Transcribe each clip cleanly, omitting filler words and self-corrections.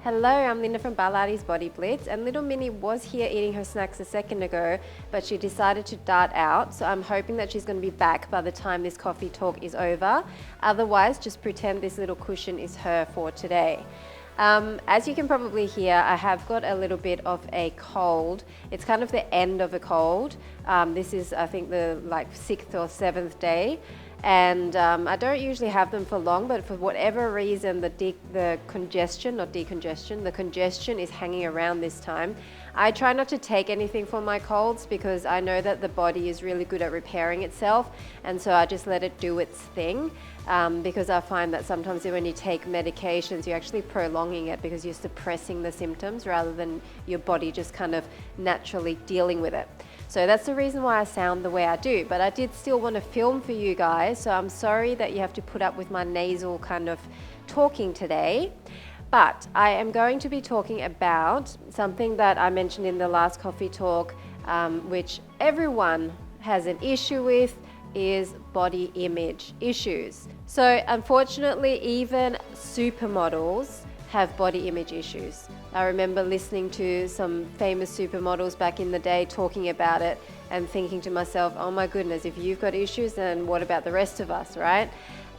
Hello, I'm Linda from Barlates Body Blitz, and little Minnie was here eating her snacks a second ago, but she decided to dart out, so I'm hoping that she's going to be back by the time this coffee talk is over. Otherwise, just pretend this little cushion is her for today. As you can probably hear, I have got a little bit of a cold. It's kind of the end of a cold. This is, I think, the 6th or 7th day. And I don't usually have them for long, but for whatever reason, the congestion is hanging around this time. I try not to take anything for my colds because I know that the body is really good at repairing itself, and so I just let it do its thing. Because I find that sometimes when you take medications, you're actually prolonging it because you're suppressing the symptoms rather than your body just kind of naturally dealing with it. So that's the reason why I sound the way I do, but I did still want to film for you guys, so I'm sorry that you have to put up with my nasal kind of talking today. But I am going to be talking about something that I mentioned in the last coffee talk, which everyone has an issue with, is body image issues. So unfortunately, even supermodels have body image issues. I remember listening to some famous supermodels back in the day talking about it and thinking to myself, oh my goodness, if you've got issues, then what about the rest of us, right?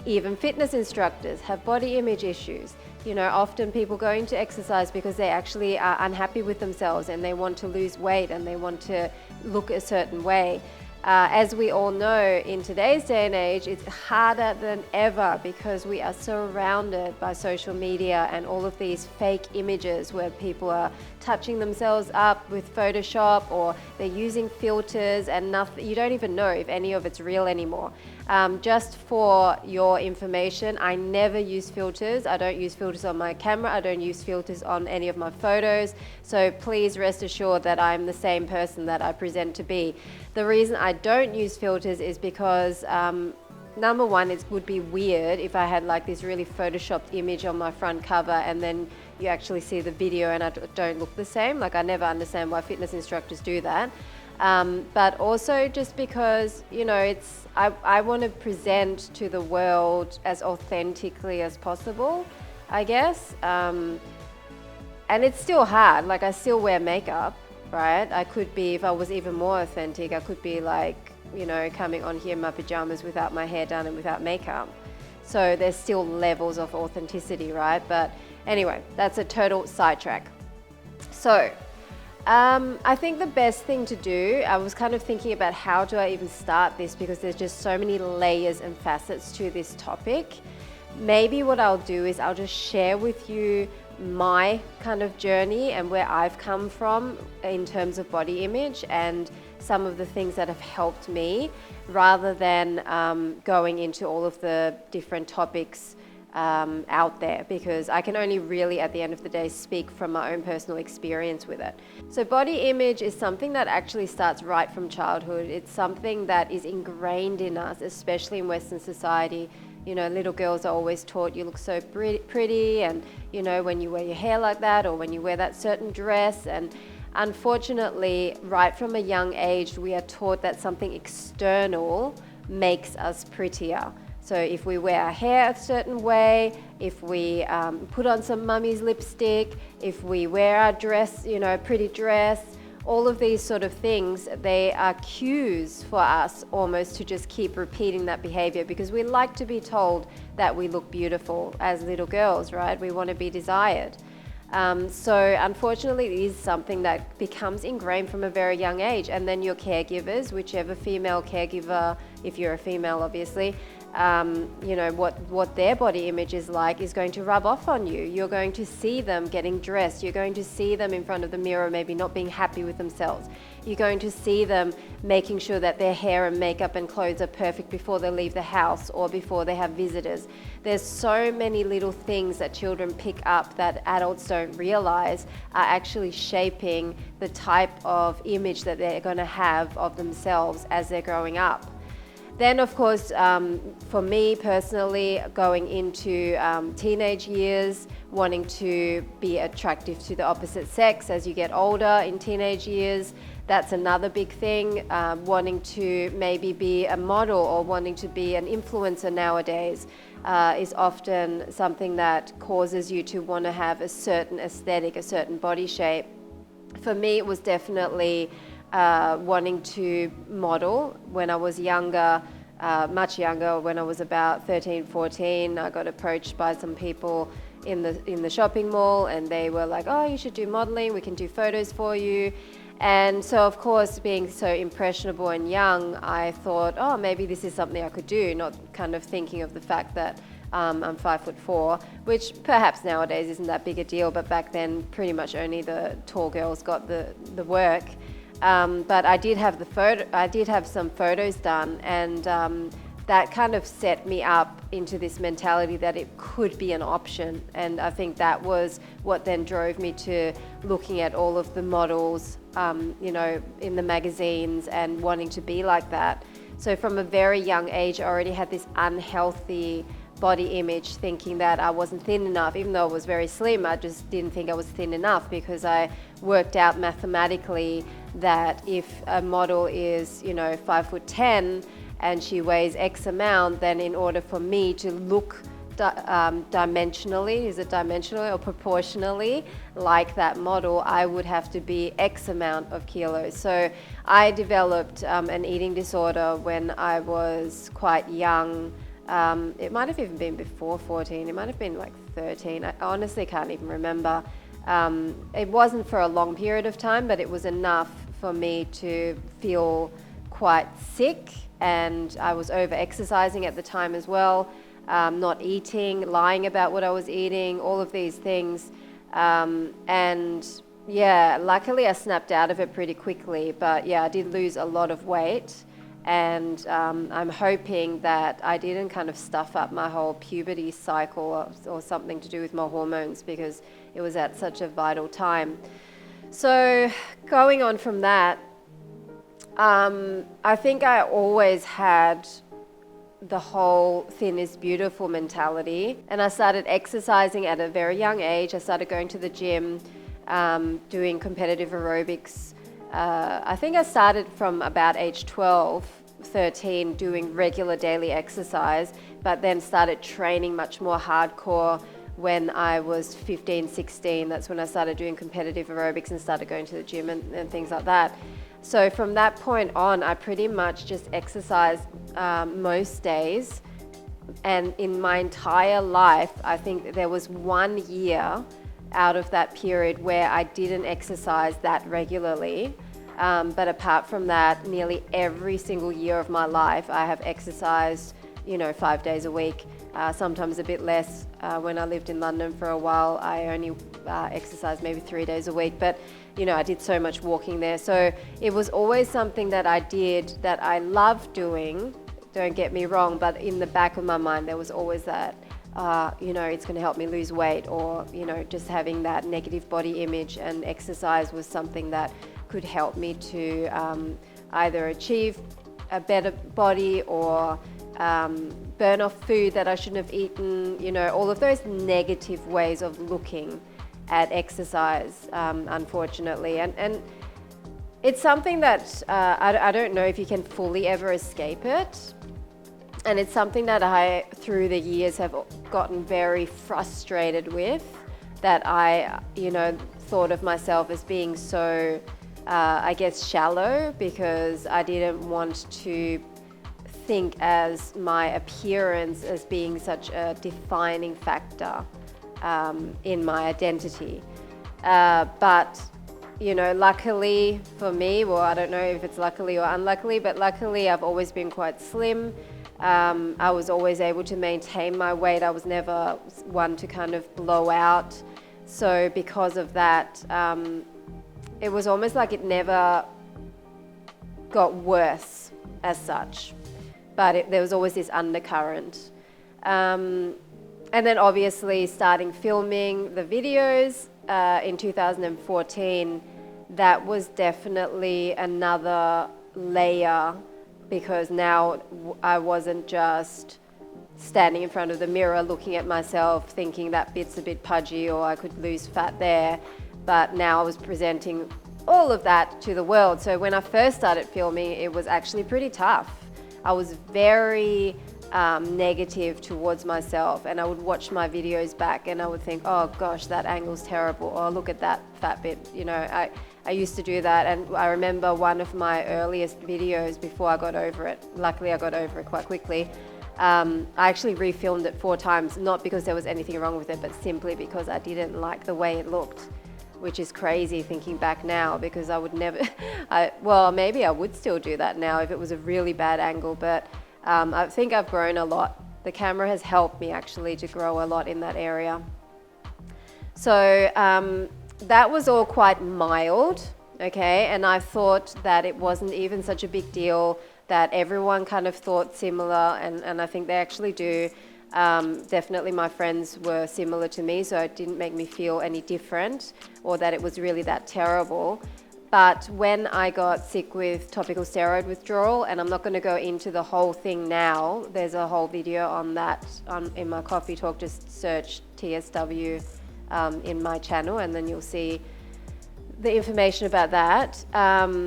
Even fitness instructors have body image issues. You know, often people go into exercise because they actually are unhappy with themselves and they want to lose weight and they want to look a certain way. As we all know, in today's day and age, it's harder than ever because we are surrounded by social media and all of these fake images where people are touching themselves up with Photoshop, or they're using filters and nothing. You don't even know if any of it's real anymore. Just for your information, I never use filters. I don't use filters on my camera. I don't use filters on any of my photos. So please rest assured that I'm the same person that I present to be. The reason I don't use filters is because number one, it would be weird if I had like this really photoshopped image on my front cover and then you actually see the video and I don't look the same. Like, I never understand why fitness instructors do that. But also just because, you know, I want to present to the world as authentically as possible, I guess. And it's still hard. Like, I still wear makeup, right? I could be, if I was even more authentic, I could be like, you know, coming on here in my pajamas without my hair done and without makeup. So there's still levels of authenticity, right? But anyway, that's a total sidetrack. So I think the best thing to do, I was kind of thinking about how do I even start this, because there's just so many layers and facets to this topic. Maybe what I'll do is I'll just share with you my kind of journey and where I've come from in terms of body image and some of the things that have helped me, rather than going into all of the different topics out there, because I can only really at the end of the day speak from my own personal experience with it. So body image is something that actually starts right from childhood. It's something that is ingrained in us, especially in Western society. You know, little girls are always taught you look so pretty, and you know, when you wear your hair like that or when you wear that certain dress. And unfortunately, right from a young age, we are taught that something external makes us prettier. So if we wear our hair a certain way, if we put on some mummy's lipstick, if we wear our dress, you know, pretty dress, all of these sort of things, they are cues for us almost to just keep repeating that behavior, because we like to be told that we look beautiful as little girls, right? We want to be desired. So unfortunately, it is something that becomes ingrained from a very young age, and then your caregivers, whichever female caregiver, if you're a female obviously, you know, what their body image is like is going to rub off on you. You're going to see them getting dressed. You're going to see them in front of the mirror maybe not being happy with themselves. You're going to see them making sure that their hair and makeup and clothes are perfect before they leave the house or before they have visitors. There's so many little things that children pick up that adults don't realize are actually shaping the type of image that they're going to have of themselves as they're growing up. Then, of course, for me personally, going into teenage years, wanting to be attractive to the opposite sex as you get older in teenage years, that's another big thing. Wanting to maybe be a model or wanting to be an influencer nowadays is often something that causes you to want to have a certain aesthetic, a certain body shape. For me, it was definitely wanting to model when I was younger, much younger. When I was about 13, 14, I got approached by some people in the shopping mall, and they were like, oh, you should do modeling, we can do photos for you. And so, of course, being so impressionable and young, I thought, oh, maybe this is something I could do, not kind of thinking of the fact that I'm 5'4", which perhaps nowadays isn't that big a deal, but back then pretty much only the tall girls got the work. But I did have some photos done, and that kind of set me up into this mentality that it could be an option. And I think that was what then drove me to looking at all of the models, in the magazines and wanting to be like that. So from a very young age, I already had this unhealthy body image, thinking that I wasn't thin enough. Even though I was very slim, I just didn't think I was thin enough, because I worked out mathematically that if a model is, 5'10", and she weighs X amount, then in order for me to look dimensionally, is it dimensionally or proportionally like that model, I would have to be X amount of kilos. So I developed an eating disorder when I was quite young. It might have even been before 14, it might have been like 13. I honestly can't even remember. It wasn't for a long period of time, but it was enough for me to feel quite sick, and I was over exercising at the time as well, not eating, lying about what I was eating, all of these things. And yeah, luckily I snapped out of it pretty quickly, but yeah, I did lose a lot of weight. And I'm hoping that I didn't kind of stuff up my whole puberty cycle or something to do with my hormones, because it was at such a vital time. So going on from that, I think I always had the whole thin is beautiful mentality, and I started exercising at a very young age. I started going to the gym, doing competitive aerobics. I think I started from about age 12, 13, doing regular daily exercise, but then started training much more hardcore when I was 15, 16. That's when I started doing competitive aerobics and started going to the gym and things like that. So from that point on, I pretty much just exercised most days. And in my entire life, I think there was 1 year out of that period where I didn't exercise that regularly. But apart from that, nearly every single year of my life, I have exercised, 5 days a week, sometimes a bit less. When I lived in London for a while, I only exercised maybe 3 days a week, but I did so much walking there. So it was always something that I did that I loved doing, don't get me wrong, but in the back of my mind, there was always that, it's going to help me lose weight, or, just having that negative body image, and exercise was something that could help me to either achieve a better body or burn off food that I shouldn't have eaten, all of those negative ways of looking at exercise, unfortunately. And it's something that I don't know if you can fully ever escape it. And it's something that I, through the years, have gotten very frustrated with, that I, thought of myself as being so, shallow, because I didn't want to think as my appearance as being such a defining factor in my identity. But luckily for me, well, I don't know if it's luckily or unluckily, but luckily I've always been quite slim. I was always able to maintain my weight. I was never one to kind of blow out. So because of that, it was almost like it never got worse as such, but there was always this undercurrent. And then obviously starting filming the videos in 2014, that was definitely another layer because now I wasn't just standing in front of the mirror looking at myself thinking that bit's a bit pudgy or I could lose fat there, but now I was presenting all of that to the world. So when I first started filming, it was actually pretty tough. I was very negative towards myself, and I would watch my videos back and I would think, oh gosh, that angle's terrible, or look at that fat bit. You know, I used to do that, and I remember one of my earliest videos before I got over it. Luckily I got over it quite quickly. I actually refilmed it 4 times, not because there was anything wrong with it, but simply because I didn't like the way it looked, which is crazy thinking back now, because I would never, well, maybe I would still do that now if it was a really bad angle, but I think I've grown a lot. The camera has helped me actually to grow a lot in that area. So that was all quite mild, okay? And I thought that it wasn't even such a big deal, that everyone kind of thought similar, and I think they actually do. Definitely my friends were similar to me, so it didn't make me feel any different or that it was really that terrible. But when I got sick with topical steroid withdrawal, and I'm not going to go into the whole thing now, there's a whole video on that in my coffee talk. Just search TSW in my channel and then you'll see the information about that.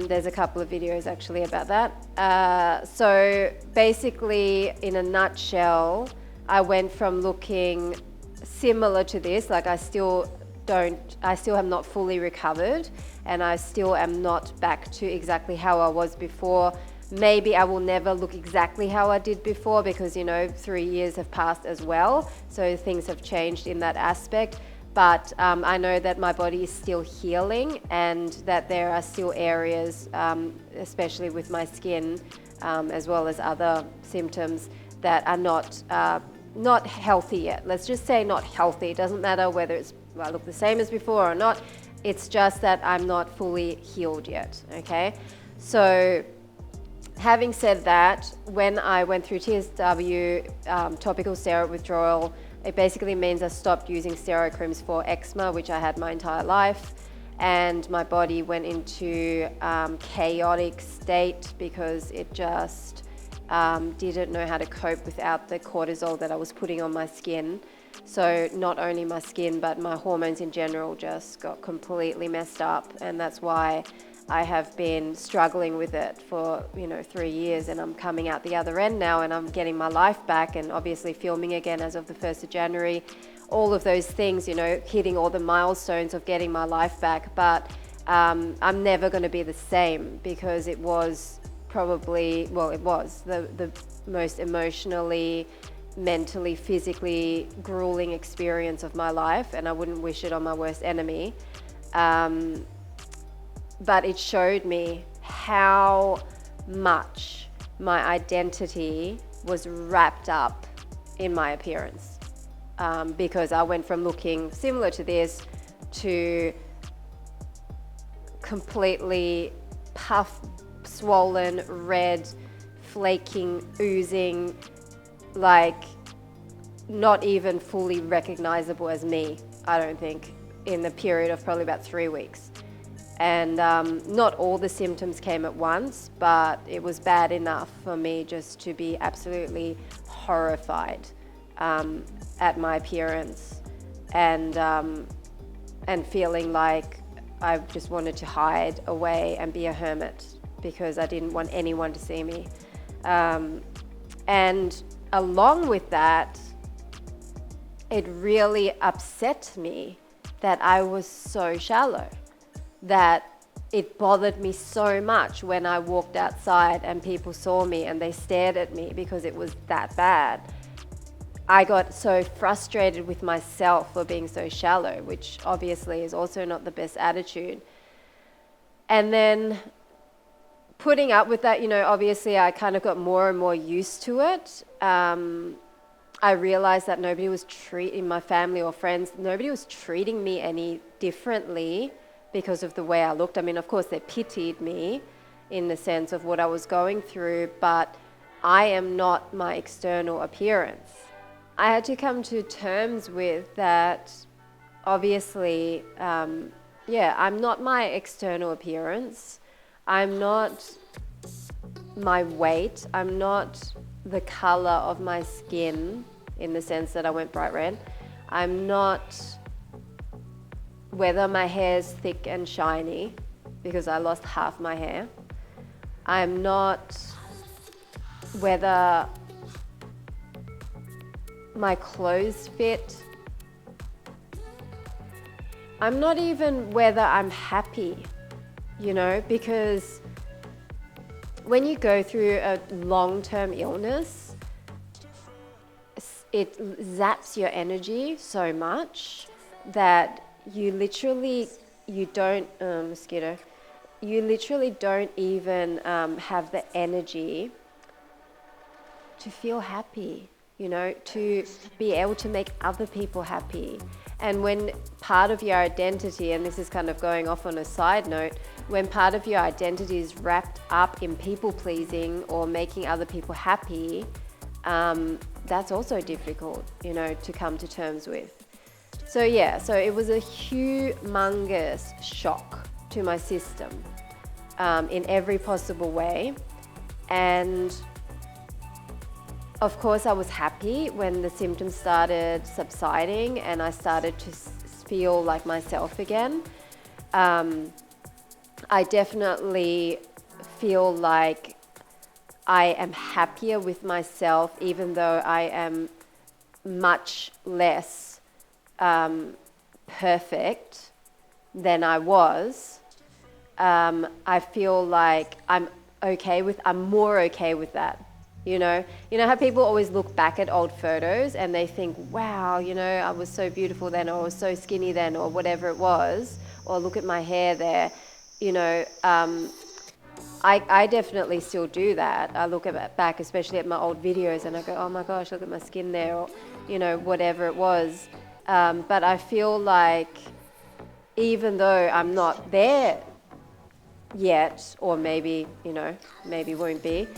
There's a couple of videos actually about that. So basically, in a nutshell, I went from looking similar to this, like I still have not fully recovered, and I still am not back to exactly how I was before. Maybe I will never look exactly how I did before, because, you know, 3 years have passed as well, so things have changed in that aspect. But I know that my body is still healing, and that there are still areas, especially with my skin, as well as other symptoms, that are not healthy yet. Let's just say not healthy. It doesn't matter whether I look the same as before or not. It's just that I'm not fully healed yet, okay? So having said that, when I went through TSW, topical steroid withdrawal, it basically means I stopped using steroid creams for eczema, which I had my entire life, and my body went into chaotic state because it just didn't know how to cope without the cortisol that I was putting on my skin. So not only my skin, but my hormones in general just got completely messed up, and that's why I have been struggling with it for 3 years, and I'm coming out the other end now, and I'm getting my life back, and obviously filming again as of the 1st of January, all of those things, hitting all the milestones of getting my life back. But I'm never going to be the same, because it was probably, well, it was the most emotionally, mentally, physically grueling experience of my life, and I wouldn't wish it on my worst enemy. But it showed me how much my identity was wrapped up in my appearance, because I went from looking similar to this to completely puffed, swollen, red, flaking, oozing, like not even fully recognizable as me, I don't think, in the period of probably about 3 weeks. And not all the symptoms came at once, but it was bad enough for me just to be absolutely horrified at my appearance, and feeling like I just wanted to hide away and be a hermit, because I didn't want anyone to see me. And along with that, it really upset me that I was so shallow, that it bothered me so much when I walked outside and people saw me and they stared at me because it was that bad. I got so frustrated with myself for being so shallow, which obviously is also not the best attitude. And then putting up with that, obviously I kind of got more and more used to it. I realized that nobody was treating my family or friends, nobody was treating me any differently because of the way I looked. I mean, of course, they pitied me in the sense of what I was going through, but I am not my external appearance. I had to come to terms with that. Obviously, I'm not my external appearance. I'm not my weight. I'm not the color of my skin in the sense that I went bright red. I'm not whether my hair's thick and shiny because I lost half my hair. I'm not whether my clothes fit. I'm not even whether I'm happy, you know, because when you go through a long-term illness, it zaps your energy so much that you literally don't even have the energy to feel happy, you know, to be able to make other people happy. And when part of your identity, and this is kind of going off on a side note, when part of your identity is wrapped up in people pleasing or making other people happy, that's also difficult, you know, to come to terms with. So yeah, so it was a humongous shock to my system in every possible way. And of course I was happy when the symptoms started subsiding and I started to feel like myself again. I definitely feel like I am happier with myself, even though I am much less perfect than I was. I feel like I'm more okay with that. You know how people always look back at old photos and they think, wow, you know, I was so beautiful then, or I was so skinny then, or whatever it was, or look at my hair there. You know, I definitely still do that. I look back, especially at my old videos, and I go, oh my gosh, look at my skin there, or, you know, whatever it was. But I feel like even though I'm not there yet, or maybe, you know, maybe won't be,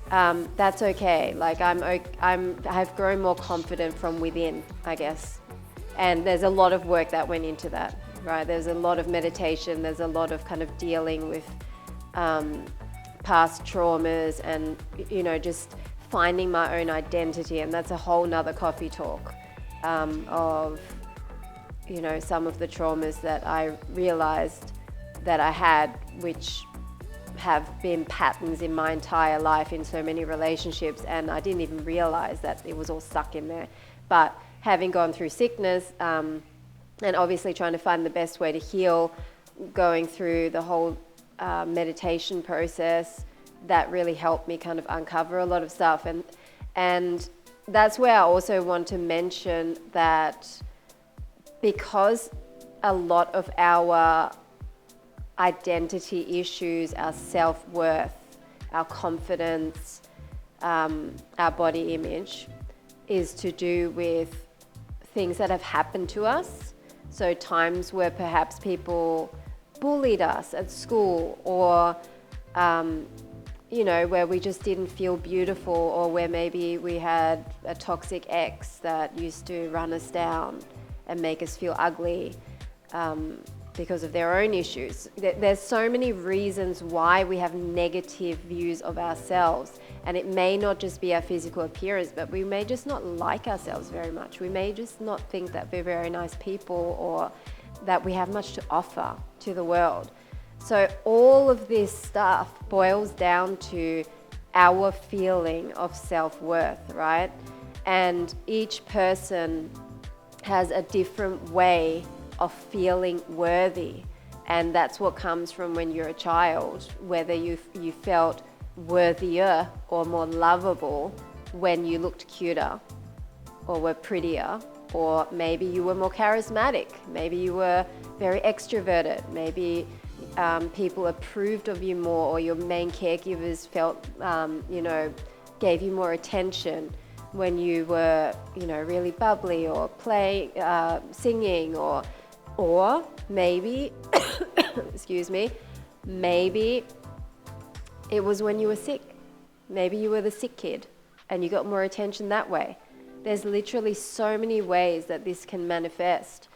that's okay. Like I've grown more confident from within, I guess. And there's a lot of work that went into that, right? There's a lot of meditation. There's a lot of kind of dealing with past traumas and, you know, just finding my own identity. And that's a whole nother coffee talk of, you know, some of the traumas that I realized that I had, which have been patterns in my entire life in so many relationships, and I didn't even realize that it was all stuck in there. But having gone through sickness and obviously trying to find the best way to heal, going through the whole meditation process, that really helped me kind of uncover a lot of stuff. And that's where I also want to mention that because a lot of our identity issues, our self-worth, our confidence, our body image is to do with things that have happened to us. So times where perhaps people bullied us at school, or you know, where we just didn't feel beautiful, or where maybe we had a toxic ex that used to run us down and make us feel ugly because of their own issues. There's so many reasons why we have negative views of ourselves, and it may not just be our physical appearance, but we may just not like ourselves very much. We may just not think that we're very nice people, or that we have much to offer to the world. So all of this stuff boils down to our feeling of self-worth, right? And each person has a different way of feeling worthy, and that's what comes from when you're a child, whether you felt worthier or more lovable when you looked cuter or were prettier, or maybe you were more charismatic, maybe you were very extroverted, maybe people approved of you more, or your main caregivers felt, you know, gave you more attention when you were, you know, really bubbly, or singing, or maybe, excuse me, maybe it was when you were sick. Maybe you were the sick kid and you got more attention that way. There's literally so many ways that this can manifest.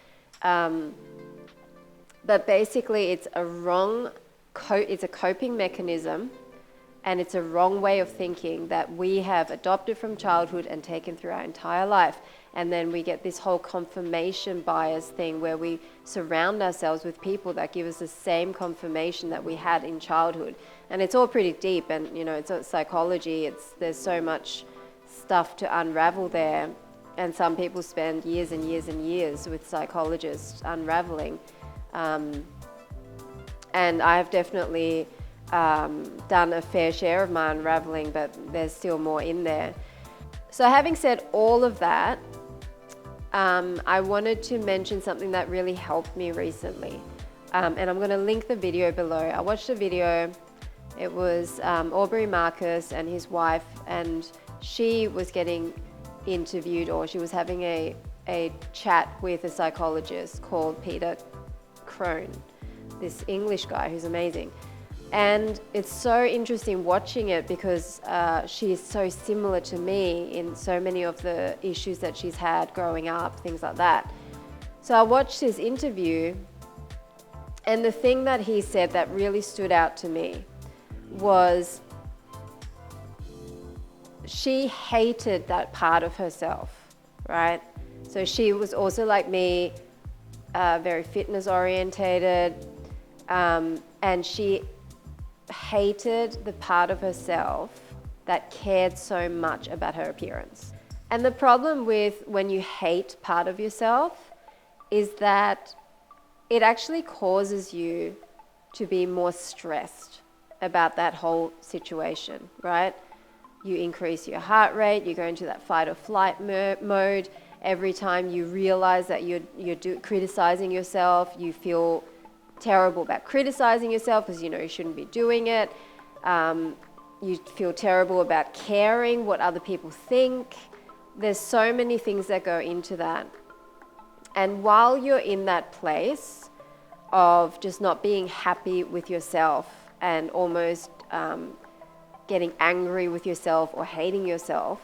But basically it's a coping mechanism And it's a wrong way of thinking that we have adopted from childhood and taken through our entire life. And then we get this whole confirmation bias thing where we surround ourselves with people that give us the same confirmation that we had in childhood. And it's all pretty deep, and it's psychology. There's so much stuff to unravel there. And some people spend years and years and years with psychologists unraveling. And I have definitely done a fair share of my unraveling, but there's still more in there. So having said all of that, I wanted to mention something that really helped me recently. And I'm going to link the video below. I watched a video. It was Aubrey Marcus and his wife, and she was getting interviewed, or she was having a chat with a psychologist called Peter Crone, this English guy who's amazing. And it's so interesting watching it because she is so similar to me in so many of the issues that she's had growing up, things like that. So I watched his interview, and the thing that he said that really stood out to me was she hated that part of herself, right? So she was also like me, very fitness orientated, and she hated the part of herself that cared so much about her appearance. And the problem with when you hate part of yourself is that it actually causes you to be more stressed about that whole situation, right? You increase your heart rate, you go into that fight or flight mode. Every time you realize that you're criticizing yourself, you feel terrible about criticizing yourself because you shouldn't be doing it. You feel terrible about caring what other people think. There's so many things that go into that. And while you're in that place of just not being happy with yourself and almost getting angry with yourself or hating yourself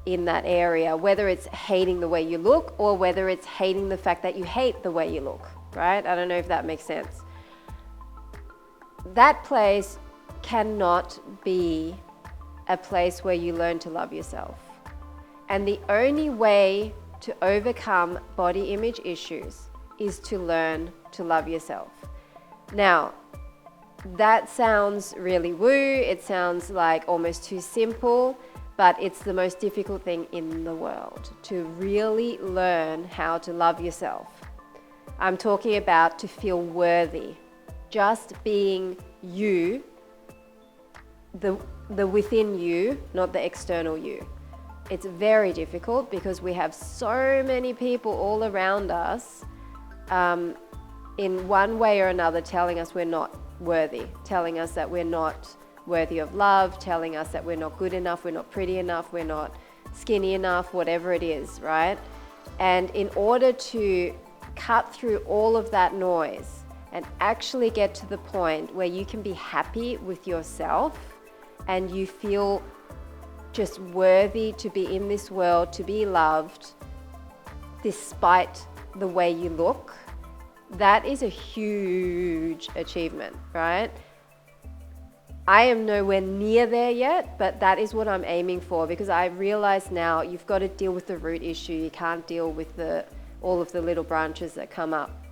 in that area, whether it's hating the way you look or whether it's hating the fact that you hate the way you look, right? I don't know if that makes sense. That place cannot be a place where you learn to love yourself. And the only way to overcome body image issues is to learn to love yourself. Now, that sounds really woo. It sounds like almost too simple, but it's the most difficult thing in the world to really learn how to love yourself. I'm talking about to feel worthy, just being you, the within you, not the external you. It's very difficult because we have so many people all around us in one way or another telling us we're not worthy, telling us that we're not worthy of love, telling us that we're not good enough, we're not pretty enough, we're not skinny enough, whatever it is, right? And in order to cut through all of that noise and actually get to the point where you can be happy with yourself and you feel just worthy to be in this world, to be loved despite the way you look, that is a huge achievement, right? I am nowhere near there yet, but that is what I'm aiming for, because I realize now you've got to deal with the root issue. You can't deal with all of the little branches that come up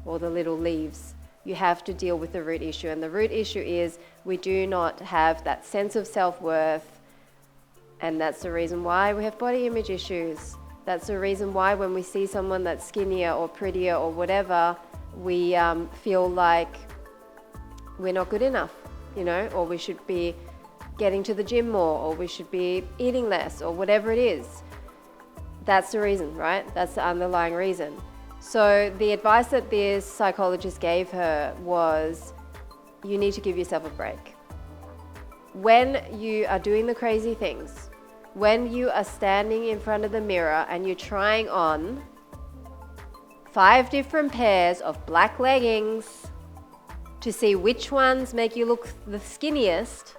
or the little leaves. You have to deal with the root issue, and the root issue is we do not have that sense of self-worth, and that's the reason why we have body image issues. That's the reason why when we see someone that's skinnier or prettier or whatever, we feel like we're not good enough, or we should be getting to the gym more, or we should be eating less, or whatever it is. That's the reason, right? That's the underlying reason. So the advice that this psychologist gave her was, you need to give yourself a break. When you are doing the crazy things, when you are standing in front of the mirror and you're trying on 5 different pairs of black leggings to see which ones make you look the skinniest,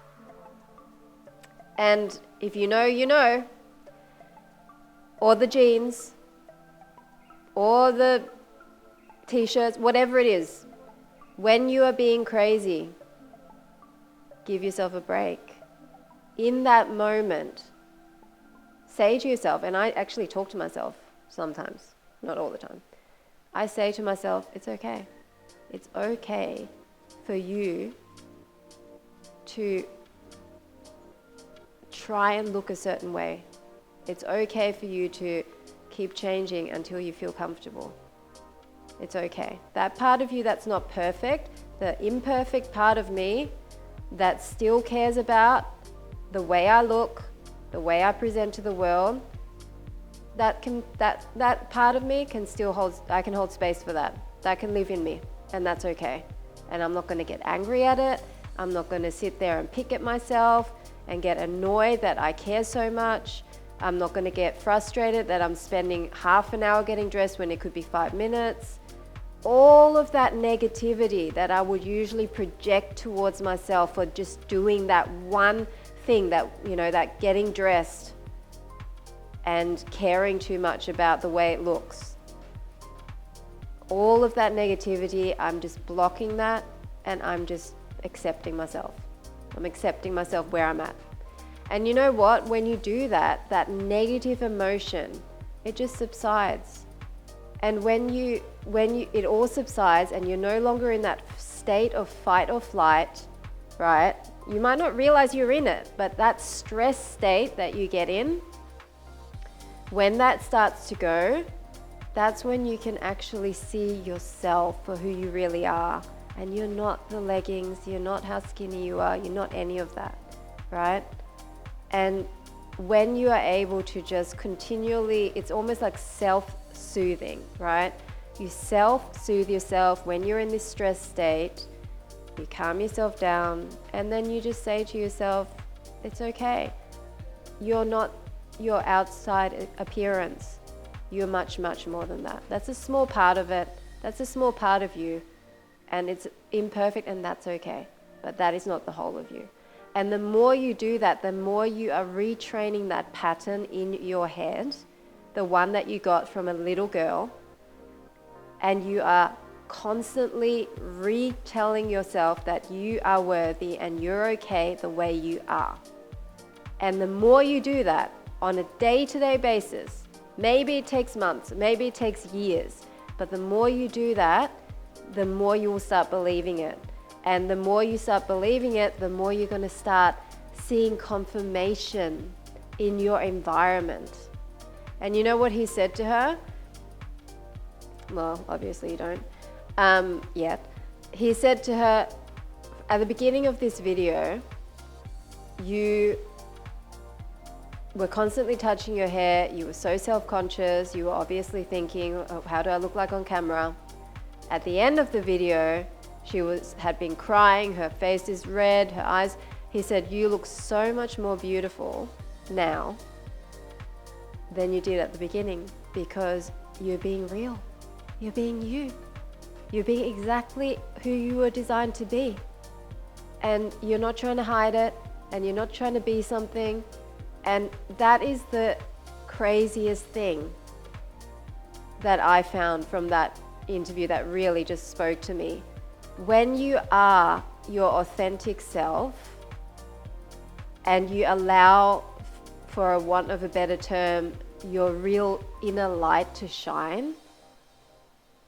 and if you know, or the jeans, or the t-shirts, whatever it is, when you are being crazy, Give yourself a break. In that moment, say to yourself, and I actually talk to myself sometimes, not all the time. I say to myself, it's okay. It's okay for you to try and look a certain way. It's okay for you to keep changing until you feel comfortable. It's okay. That part of you that's not perfect, the imperfect part of me that still cares about the way I look, the way I present to the world, that part of me can still I can hold space for that. That can live in me, and that's okay. And I'm not going to get angry at it. I'm not going to sit there and pick at myself and get annoyed that I care so much. I'm not going to get frustrated that I'm spending half an hour getting dressed when it could be 5 minutes. All of that negativity that I would usually project towards myself for just doing that one thing, that, that getting dressed and caring too much about the way it looks. All of that negativity, I'm just blocking that, and I'm just accepting myself. I'm accepting myself where I'm at. And you know what? When you do that, that negative emotion, it just subsides. And when it all subsides and you're no longer in that state of fight or flight, right? You might not realize you're in it, but that stress state that you get in, when that starts to go, that's when you can actually see yourself for who you really are. And you're not the leggings, you're not how skinny you are, you're not any of that, right? And when you are able to just continually, it's almost like self-soothing, right? You self-soothe yourself when you're in this stress state, you calm yourself down, and then you just say to yourself, it's okay. You're not your outside appearance. You're much, much more than that. That's a small part of it. That's a small part of you. And it's imperfect, and that's okay. But that is not the whole of you. And the more you do that, the more you are retraining that pattern in your head, the one that you got from a little girl, and you are constantly retelling yourself that you are worthy and you're okay the way you are. And the more you do that on a day-to-day basis, maybe it takes months, maybe it takes years, but the more you do that, the more you will start believing it. And the more you start believing it, the more you're going to start seeing confirmation in your environment. And you know what he said to her? Well, obviously you don't yet. He said to her, at the beginning of this video, you were constantly touching your hair, you were so self-conscious, you were obviously thinking, oh, how do I look like on camera? At the end of the video, she had been crying, her face is red, her eyes. He said, you look so much more beautiful now than you did at the beginning, because you're being real. You're being you. You're being exactly who you were designed to be. And you're not trying to hide it, and you're not trying to be something. And that is the craziest thing that I found from that interview that really just spoke to me. When you are your authentic self and you allow, for a want of a better term, your real inner light to shine,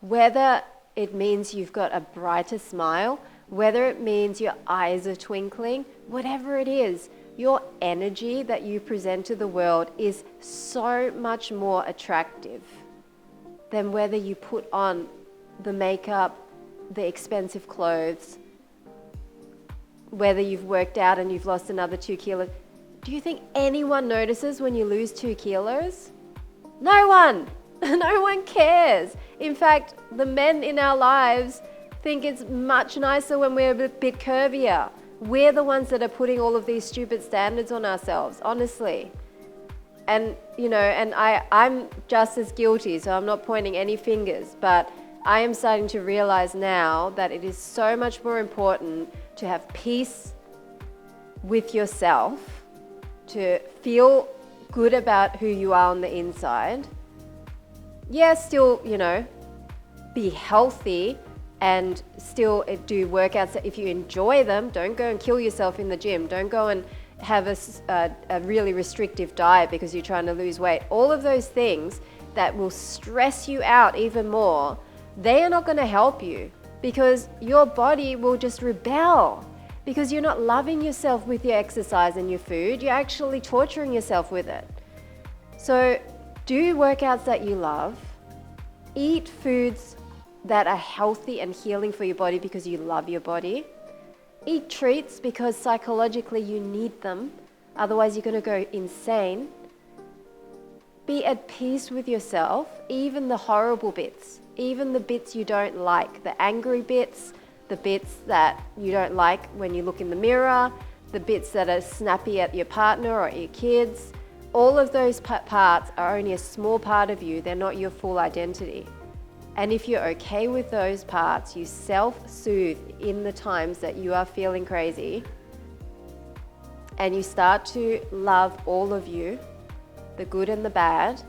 whether it means you've got a brighter smile, whether it means your eyes are twinkling, whatever it is, your energy that you present to the world is so much more attractive than whether you put on the makeup, the expensive clothes, whether you've worked out and you've lost another 2 kilos. Do you think anyone notices when you lose 2 kilos? No one. No one cares. In fact, the men in our lives think it's much nicer when we're a bit curvier. We're the ones that are putting all of these stupid standards on ourselves, honestly. And, and I'm just as guilty, so I'm not pointing any fingers, but I am starting to realize now that it is so much more important to have peace with yourself, to feel good about who you are on the inside. Yeah, still, be healthy, and still do workouts that if you enjoy them, don't go and kill yourself in the gym. Don't go and have a really restrictive diet because you're trying to lose weight. All of those things that will stress you out even more, they are not going to help you, because your body will just rebel because you're not loving yourself with your exercise and your food. You're actually torturing yourself with it. So do workouts that you love. Eat foods that are healthy and healing for your body because you love your body. Eat treats because psychologically you need them. Otherwise you're going to go insane. Be at peace with yourself, even the horrible bits, even the bits you don't like, the angry bits, the bits that you don't like when you look in the mirror, the bits that are snappy at your partner or at your kids. All of those parts are only a small part of you. They're not your full identity. And if you're okay with those parts, you self-soothe in the times that you are feeling crazy, and you start to love all of you, the good and the bad,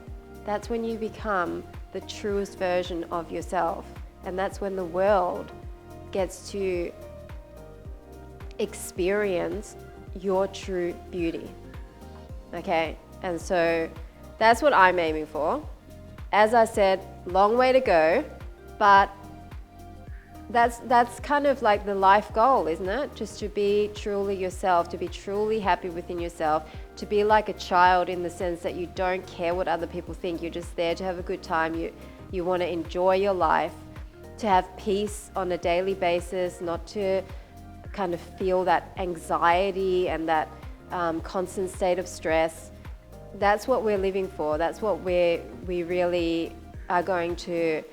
that's when you become the truest version of yourself. And that's when the world gets to experience your true beauty. Okay? And so that's what I'm aiming for. As I said, long way to go, but that's kind of like the life goal, isn't it? Just to be truly yourself, to be truly happy within yourself, to be like a child in the sense that you don't care what other people think. You're just there to have a good time. You want to enjoy your life, to have peace on a daily basis, not to kind of feel that anxiety and that constant state of stress. That's what we're living for. That's what we really are going to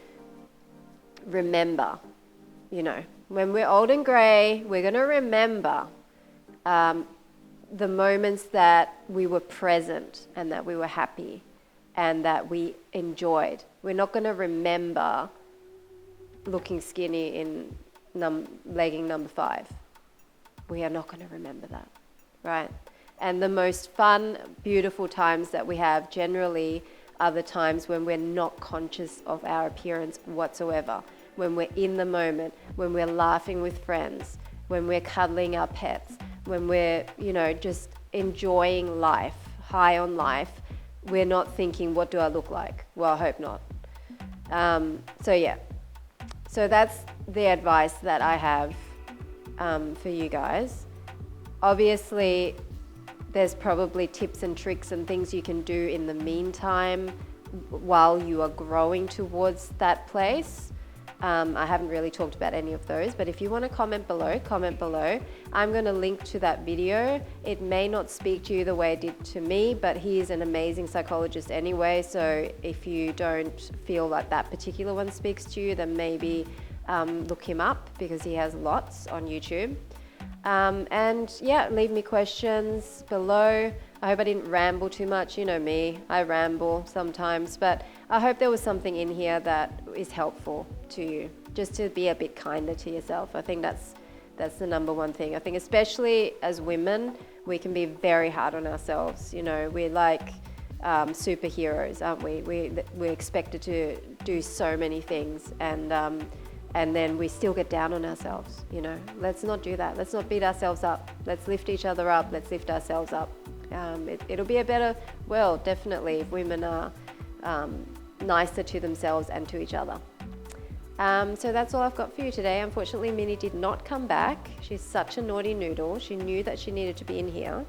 remember. You know, when we're old and grey, we're going to remember the moments that we were present and that we were happy and that we enjoyed. We're not going to remember looking skinny in legging number 5. We are not going to remember that, right? And the most fun, beautiful times that we have generally are the times when we're not conscious of our appearance whatsoever, when we're in the moment, when we're laughing with friends, when we're cuddling our pets, when we're, just enjoying life, high on life. We're not thinking, what do I look like? Well, I hope not. So that's the advice that I have for you guys. Obviously, there's probably tips and tricks and things you can do in the meantime while you are growing towards that place. I haven't really talked about any of those, but if you want to comment below. I'm going to link to that video. It may not speak to you the way it did to me, but he is an amazing psychologist anyway, so if you don't feel like that particular one speaks to you, then maybe look him up, because he has lots on YouTube. Leave me questions below. I hope I didn't ramble too much. You know me, I ramble sometimes, but I hope there was something in here that is helpful to you, just to be a bit kinder to yourself. I think that's the number one thing. I think especially as women, we can be very hard on ourselves. We're like superheroes, aren't we? We're expected to do so many things, and then we still get down on ourselves. Let's not do that. Let's not beat ourselves up. Let's lift each other up. Let's lift ourselves up. It'll be a better world, definitely, if women are nicer to themselves and to each other. So that's all I've got for you today. Unfortunately, Minnie did not come back. She's such a naughty noodle. She knew that she needed to be in here,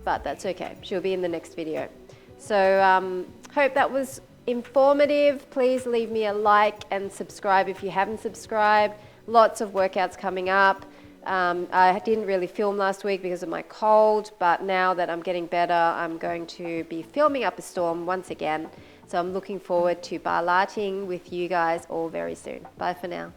but that's okay. She'll be in the next video. So hope that was informative. Please leave me a like and subscribe if you haven't subscribed. Lots of workouts coming up. I didn't really film last week because of my cold, but now that I'm getting better, I'm going to be filming up a storm once again. So I'm looking forward to barlating with you guys all very soon. Bye for now.